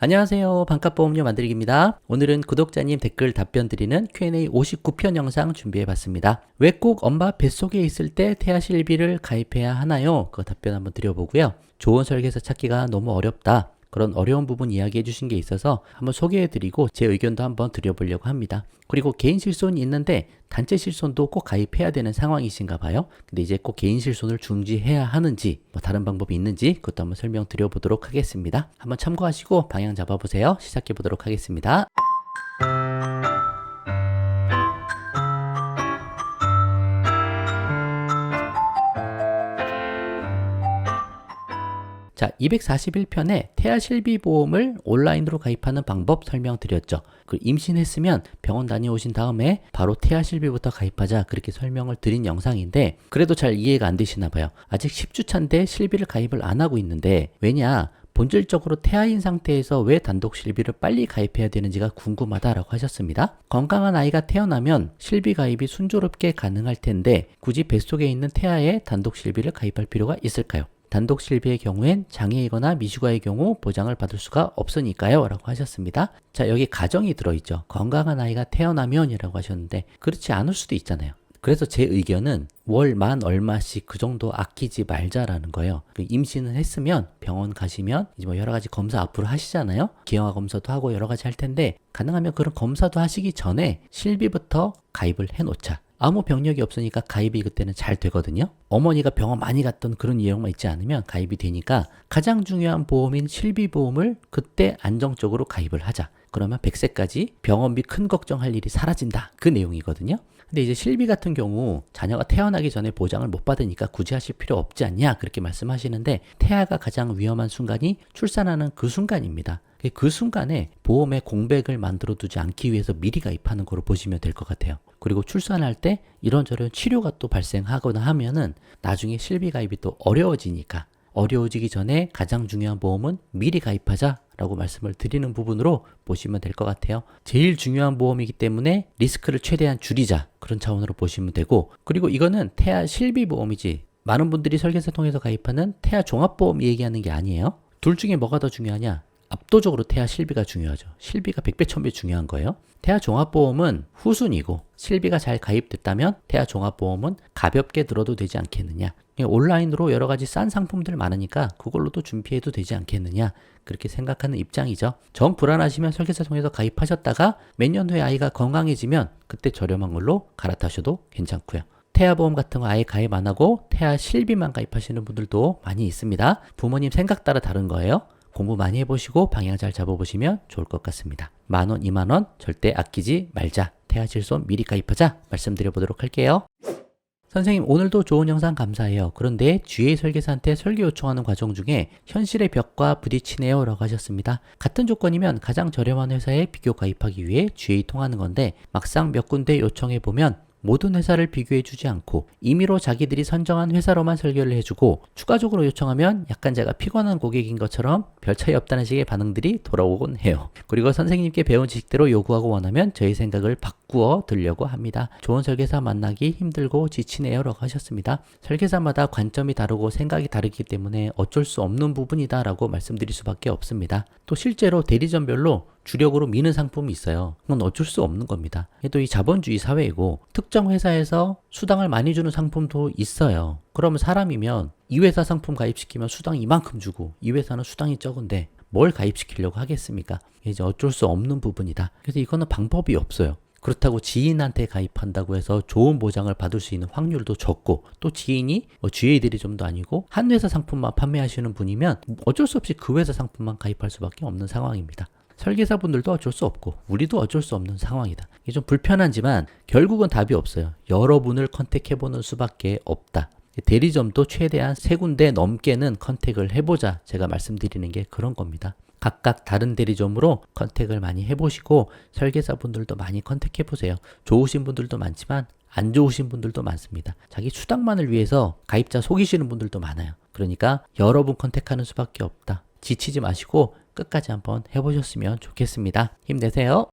안녕하세요. 반값보험료 만들기입니다. 오늘은 구독자님 댓글 답변 드리는 Q&A 59편 영상 준비해봤습니다. 왜 꼭 엄마 뱃속에 있을 때 태아실비를 가입해야 하나요? 그 답변 한번 드려보고요. 좋은 설계사 찾기가 너무 어렵다. 그런 어려운 부분 이야기해 주신 게 있어서 한번 소개해드리고 제 의견도 한번 드려보려고 합니다. 그리고 개인 실손이 있는데 단체 실손도 꼭 가입해야 되는 상황이신가 봐요. 근데 이제 꼭 개인 실손을 중지해야 하는지 뭐 다른 방법이 있는지 그것도 한번 설명드려보도록 하겠습니다. 한번 참고하시고 방향 잡아보세요. 시작해보도록 하겠습니다. 자, 241편에 태아실비보험을 온라인으로 가입하는 방법 설명드렸죠. 그 임신했으면 병원 다녀오신 다음에 바로 태아실비부터 가입하자 그렇게 설명을 드린 영상인데 그래도 잘 이해가 안 되시나 봐요. 아직 10주 차인데 실비를 가입을 안 하고 있는데 왜냐? 본질적으로 태아인 상태에서 왜 단독 실비를 빨리 가입해야 되는지가 궁금하다라고 하셨습니다. 건강한 아이가 태어나면 실비 가입이 순조롭게 가능할 텐데 굳이 뱃속에 있는 태아에 단독 실비를 가입할 필요가 있을까요? 단독 실비의 경우엔 장애이거나 미숙아의 경우 보장을 받을 수가 없으니까요 라고 하셨습니다. 자, 여기 가정이 들어있죠. 건강한 아이가 태어나면 이라고 하셨는데 그렇지 않을 수도 있잖아요. 그래서 제 의견은 월 만 얼마씩 그 정도 아끼지 말자라는 거예요. 임신을 했으면 병원 가시면 이제 뭐 여러 가지 검사 앞으로 하시잖아요. 기형아 검사도 하고 여러 가지 할 텐데 가능하면 그런 검사도 하시기 전에 실비부터 가입을 해놓자. 아무 병력이 없으니까 가입이 그때는 잘 되거든요. 어머니가 병원 많이 갔던 그런 이유만 있지 않으면 가입이 되니까 가장 중요한 보험인 실비보험을 그때 안정적으로 가입을 하자. 그러면 100세까지 병원비 큰 걱정할 일이 사라진다. 그 내용이거든요. 근데 이제 실비 같은 경우 자녀가 태어나기 전에 보장을 못 받으니까 굳이 하실 필요 없지 않냐 그렇게 말씀하시는데 태아가 가장 위험한 순간이 출산하는 그 순간입니다. 그 순간에 보험의 공백을 만들어 두지 않기 위해서 미리 가입하는 거로 보시면 될 것 같아요. 그리고 출산할 때 이런저런 치료가 또 발생하거나 하면은 나중에 실비 가입이 또 어려워지니까 어려워지기 전에 가장 중요한 보험은 미리 가입하자라고 말씀을 드리는 부분으로 보시면 될 것 같아요. 제일 중요한 보험이기 때문에 리스크를 최대한 줄이자 그런 차원으로 보시면 되고 그리고 이거는 태아 실비 보험이지 많은 분들이 설계사 통해서 가입하는 태아 종합보험 얘기하는 게 아니에요. 둘 중에 뭐가 더 중요하냐? 압도적으로 태아 실비가 중요하죠. 실비가 100배 1000배 중요한 거예요. 태아 종합보험은 후순이고 실비가 잘 가입됐다면 태아 종합보험은 가볍게 들어도 되지 않겠느냐. 온라인으로 여러 가지 싼 상품들 많으니까 그걸로도 준비해도 되지 않겠느냐. 그렇게 생각하는 입장이죠. 정 불안하시면 설계사 통해서 가입하셨다가 몇 년 후에 아이가 건강해지면 그때 저렴한 걸로 갈아타셔도 괜찮고요. 태아보험 같은 거 아예 가입 안 하고 태아 실비만 가입하시는 분들도 많이 있습니다. 부모님 생각 따라 다른 거예요. 공부 많이 해보시고 방향 잘 잡아보시면 좋을 것 같습니다. 10,000원, 20,000원 절대 아끼지 말자. 태아실손 미리 가입하자 말씀드려보도록 할게요. 선생님 오늘도 좋은 영상 감사해요. 그런데 GA 설계사한테 설계 요청하는 과정 중에 현실의 벽과 부딪히네요 라고 하셨습니다. 같은 조건이면 가장 저렴한 회사에 비교 가입하기 위해 GA 통하는 건데 막상 몇 군데 요청해보면 모든 회사를 비교해주지 않고 임의로 자기들이 선정한 회사로만 설계를 해주고 추가적으로 요청하면 약간 제가 피곤한 고객인 것처럼 별 차이 없다는 식의 반응들이 돌아오곤 해요. 그리고 선생님께 배운 지식대로 요구하고 원하면 저희 생각을 바꾸어 들려고 합니다. 좋은 설계사 만나기 힘들고 지치네요 라고 하셨습니다. 설계사마다 관점이 다르고 생각이 다르기 때문에 어쩔 수 없는 부분이다 라고 말씀드릴 수밖에 없습니다. 또 실제로 대리점별로 주력으로 미는 상품이 있어요. 그건 어쩔 수 없는 겁니다. 또 이 자본주의 사회이고 특정 회사에서 수당을 많이 주는 상품도 있어요. 그러면 사람이면 이 회사 상품 가입시키면 수당 이만큼 주고 이 회사는 수당이 적은데 뭘 가입시키려고 하겠습니까? 이제 어쩔 수 없는 부분이다. 그래서 이거는 방법이 없어요. 그렇다고 지인한테 가입한다고 해서 좋은 보장을 받을 수 있는 확률도 적고 또 지인이 GA 대리점도 아니고 한 회사 상품만 판매하시는 분이면 어쩔 수 없이 그 회사 상품만 가입할 수밖에 없는 상황입니다. 설계사분들도 어쩔 수 없고 우리도 어쩔 수 없는 상황이다. 이게 좀 불편하지만 결국은 답이 없어요. 여러분을 컨택해보는 수밖에 없다. 대리점도 최대한 3군데 넘게는 컨택을 해보자 제가 말씀드리는 게 그런 겁니다. 각각 다른 대리점으로 컨택을 많이 해보시고 설계사분들도 많이 컨택해보세요. 좋으신 분들도 많지만 안 좋으신 분들도 많습니다. 자기 수당만을 위해서 가입자 속이시는 분들도 많아요. 그러니까 여러분 컨택하는 수밖에 없다. 지치지 마시고 끝까지 한번 해보셨으면 좋겠습니다. 힘내세요.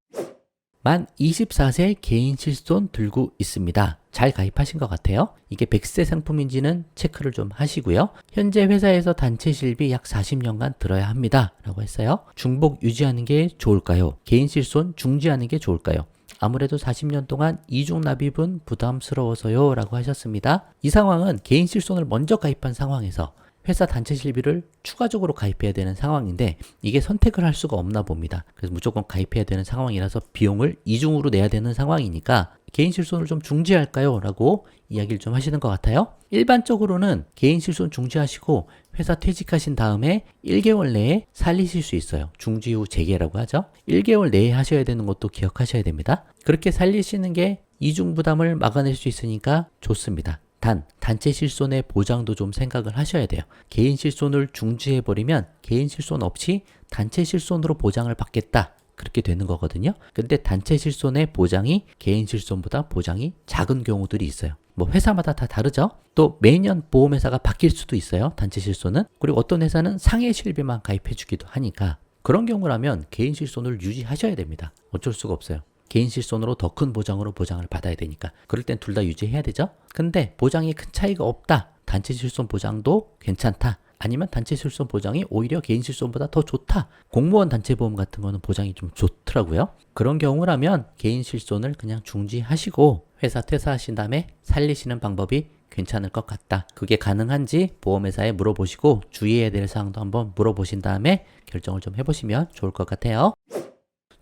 만 24세 개인 실손 들고 있습니다. 잘 가입하신 것 같아요. 이게 100세 상품인지는 체크를 좀 하시고요. 현재 회사에서 단체 실비 약 40년간 들어야 합니다. 라고 했어요. 중복 유지하는 게 좋을까요? 개인 실손 중지하는 게 좋을까요? 아무래도 40년 동안 이중 납입은 부담스러워서요 라고 하셨습니다. 이 상황은 개인 실손을 먼저 가입한 상황에서 회사 단체 실비를 추가적으로 가입해야 되는 상황인데 이게 선택을 할 수가 없나 봅니다. 그래서 무조건 가입해야 되는 상황이라서 비용을 이중으로 내야 되는 상황이니까 개인 실손을 좀 중지할까요? 라고 이야기를 좀 하시는 것 같아요. 일반적으로는 개인 실손 중지하시고 회사 퇴직하신 다음에 1개월 내에 살리실 수 있어요. 중지 후 재개라고 하죠. 1개월 내에 하셔야 되는 것도 기억하셔야 됩니다. 그렇게 살리시는 게 이중 부담을 막아낼 수 있으니까 좋습니다. 단, 단체 실손의 보장도 좀 생각을 하셔야 돼요. 개인 실손을 중지해버리면 개인 실손 없이 단체 실손으로 보장을 받겠다. 그렇게 되는 거거든요. 근데 단체 실손의 보장이 개인 실손보다 보장이 작은 경우들이 있어요. 뭐 회사마다 다 다르죠. 또 매년 보험회사가 바뀔 수도 있어요. 단체 실손은. 그리고 어떤 회사는 상해 실비만 가입해 주기도 하니까 그런 경우라면 개인 실손을 유지하셔야 됩니다. 어쩔 수가 없어요. 개인 실손으로 더 큰 보장으로 보장을 받아야 되니까 그럴 땐 둘 다 유지해야 되죠. 근데 보장이 큰 차이가 없다. 단체 실손 보장도 괜찮다. 아니면 단체 실손 보장이 오히려 개인 실손보다 더 좋다. 공무원 단체 보험 같은 거는 보장이 좀 좋더라고요. 그런 경우라면 개인 실손을 그냥 중지하시고 회사 퇴사하신 다음에 살리시는 방법이 괜찮을 것 같다. 그게 가능한지 보험회사에 물어보시고 주의해야 될 사항도 한번 물어보신 다음에 결정을 좀 해보시면 좋을 것 같아요.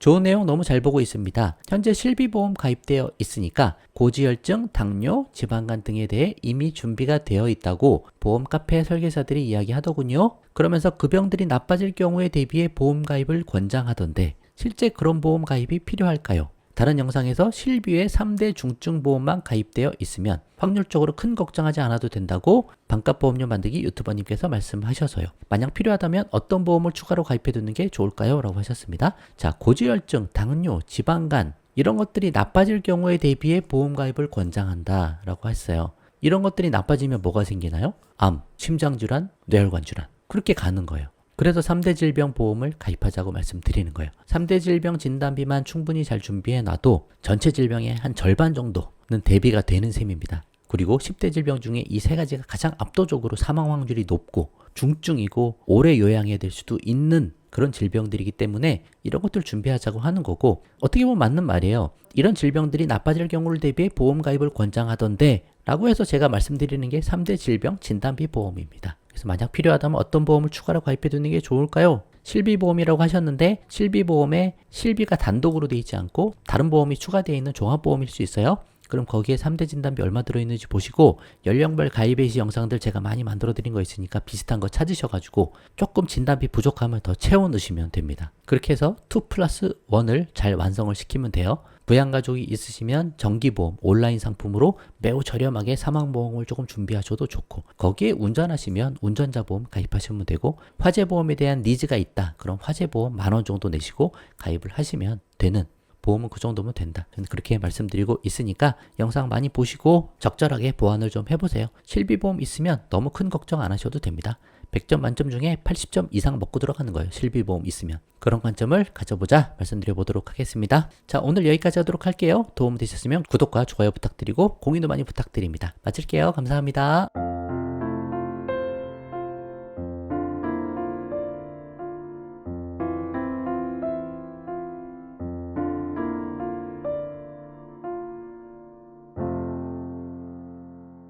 좋은 내용 너무 잘 보고 있습니다. 현재 실비보험 가입되어 있으니까 고지혈증, 당뇨, 지방간 등에 대해 이미 준비가 되어 있다고 보험 카페 설계사들이 이야기하더군요. 그러면서 그 병들이 나빠질 경우에 대비해 보험 가입을 권장하던데 실제 그런 보험 가입이 필요할까요? 다른 영상에서 실비의 3대 중증 보험만 가입되어 있으면 확률적으로 큰 걱정하지 않아도 된다고 반값보험료 만들기 유튜버님께서 말씀하셔서요. 만약 필요하다면 어떤 보험을 추가로 가입해 두는 게 좋을까요? 라고 하셨습니다. 자, 고지혈증, 당뇨, 지방간 이런 것들이 나빠질 경우에 대비해 보험 가입을 권장한다 라고 했어요. 이런 것들이 나빠지면 뭐가 생기나요? 암, 심장질환, 뇌혈관 질환 그렇게 가는 거예요. 그래서 3대 질병 보험을 가입하자고 말씀드리는 거예요. 3대 질병 진단비만 충분히 잘 준비해 놔도 전체 질병의 한 절반 정도는 대비가 되는 셈입니다. 그리고 10대 질병 중에 이 세 가지가 가장 압도적으로 사망 확률이 높고 중증이고 오래 요양해야 될 수도 있는 그런 질병들이기 때문에 이런 것들 준비하자고 하는 거고 어떻게 보면 맞는 말이에요. 이런 질병들이 나빠질 경우를 대비해 보험 가입을 권장하던데 라고 해서 제가 말씀드리는 게 3대 질병 진단비 보험입니다. 그래서 만약 필요하다면 어떤 보험을 추가로 가입해 두는 게 좋을까요? 실비보험이라고 하셨는데 실비보험에 실비가 단독으로 되어 있지 않고 다른 보험이 추가되어 있는 종합보험일 수 있어요. 그럼 거기에 3대 진단비 얼마 들어있는지 보시고 연령별 가입의 시 영상들 제가 많이 만들어 드린 거 있으니까 비슷한 거 찾으셔가지고 조금 진단비 부족하면 더 채워 넣으시면 됩니다. 그렇게 해서 2+1을 잘 완성을 시키면 돼요. 부양가족이 있으시면 정기보험, 온라인 상품으로 매우 저렴하게 사망보험을 조금 준비하셔도 좋고 거기에 운전하시면 운전자보험 가입하시면 되고 화재보험에 대한 니즈가 있다. 그럼 화재보험 10,000원 정도 내시고 가입을 하시면 되는 보험은 그 정도면 된다. 저는 그렇게 말씀드리고 있으니까 영상 많이 보시고 적절하게 보완을 좀 해보세요. 실비보험 있으면 너무 큰 걱정 안 하셔도 됩니다. 100점 만점 중에 80점 이상 먹고 들어가는 거예요. 실비보험 있으면. 그런 관점을 가져보자 말씀드려 보도록 하겠습니다. 자, 오늘 여기까지 하도록 할게요. 도움 되셨으면 구독과 좋아요 부탁드리고 공유도 많이 부탁드립니다. 마칠게요. 감사합니다.